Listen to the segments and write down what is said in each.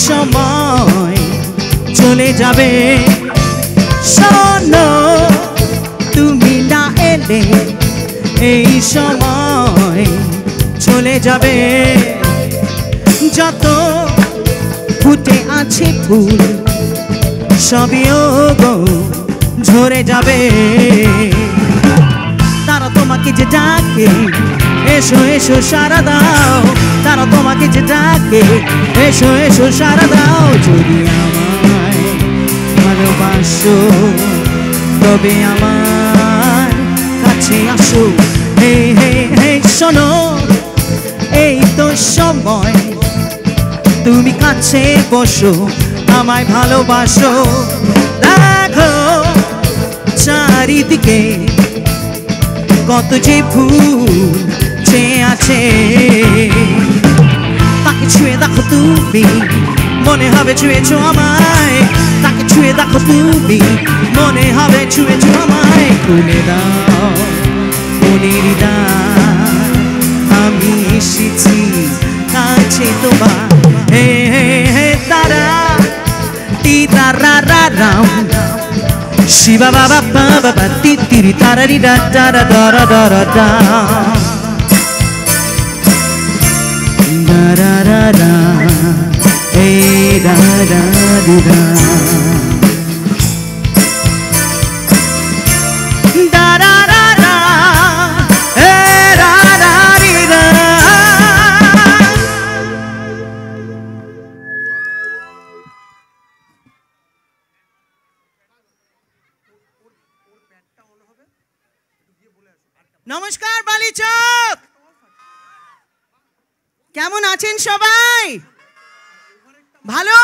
সময় চলে যাবে শোনো তুমি না এলে এই সময় চলে যাবে যত ফুটে আছে ফুল সবিও গো ঝরে যাবে তারা তোমাকে যে ডাকে এসো এসো সারা দাও তারা তোমাকে যে ডাকে এসো এসো সারা দাও যদি আমায় ভালোবাসো তবে আমার কাছে আসো হে হে হে শোনো এই তো সময় তুমি কাছে বসো আমায় ভালোবাসো দেখো চারিদিকে কত যে ফুল চেয়ে আছে তাকে ছুঁয়ে দেখো তুমি মনে হবে ছুঁয়েছো আমায় তাকে ছুঁয়ে দেখো তুমি মনে হবে ছুঁয়েছো আমায় খুলে দাও মনের দ্বার আমি এসেছি কাছে তোমার হে হে হে তারা তি তারা রা রাম শিবা বাবা বাবা তি তিরি তারা রি ডা ডা ডা ডা ডা ডা ডা da da da hey da da da da da da da da hey da da da da নমস্কার বালিচক কেমন আছেন সবাই ভালো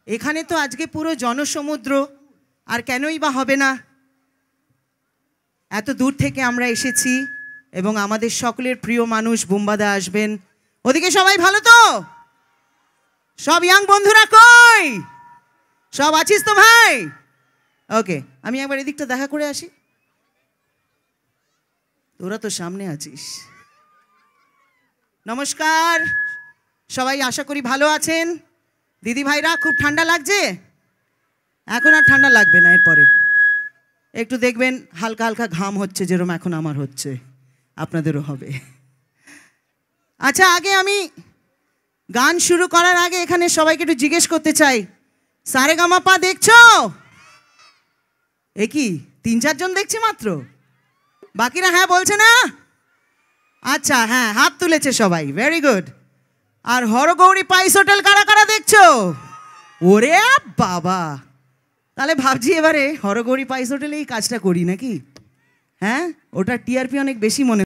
এখানে তো আজকে পুরো জনসমুদ্র আর কেনই বা হবে না এত দূর থেকে আমরা এসেছি এবং আমাদের সকলের প্রিয় মানুষ বুম্বাদা আসবেন ওদিকে সবাই ভালো তো সব ইয়াং বন্ধুরা কই সব আছিস তো ভাই ওকে আমি একবার এদিকটা দেখা করে আসি তোরা তো সামনে আছিস নমস্কার সবাই আশা করি ভালো আছেন দিদি ভাইরা খুব ঠান্ডা লাগছে এখন আর ঠান্ডা লাগবে না এরপরে একটু দেখবেন হালকা হালকা ঘাম হচ্ছে যেরকম এখন আমার হচ্ছে আপনাদেরও হবে আচ্ছা আগে আমি গান শুরু করার আগে এখানে সবাইকে একটু জিজ্ঞেস করতে চাই সারেগামাপা দেখছো এ কি 3-4 জন দেখছি মাত্র বাকিরা হ্যাঁ বলছে না আচ্ছা হ্যাঁ হাত তুলেছে সবাই ভেরি গুড আর হরগৌরী পাইস হোটেল কারা কারা দেখছো ওরে বাবা তাহলে ভাবছি এবারে হরগৌরী পাইস হোটেলে এই কাজটা করি নাকি হ্যাঁ ওটা টিআরপি অনেক বেশি মনে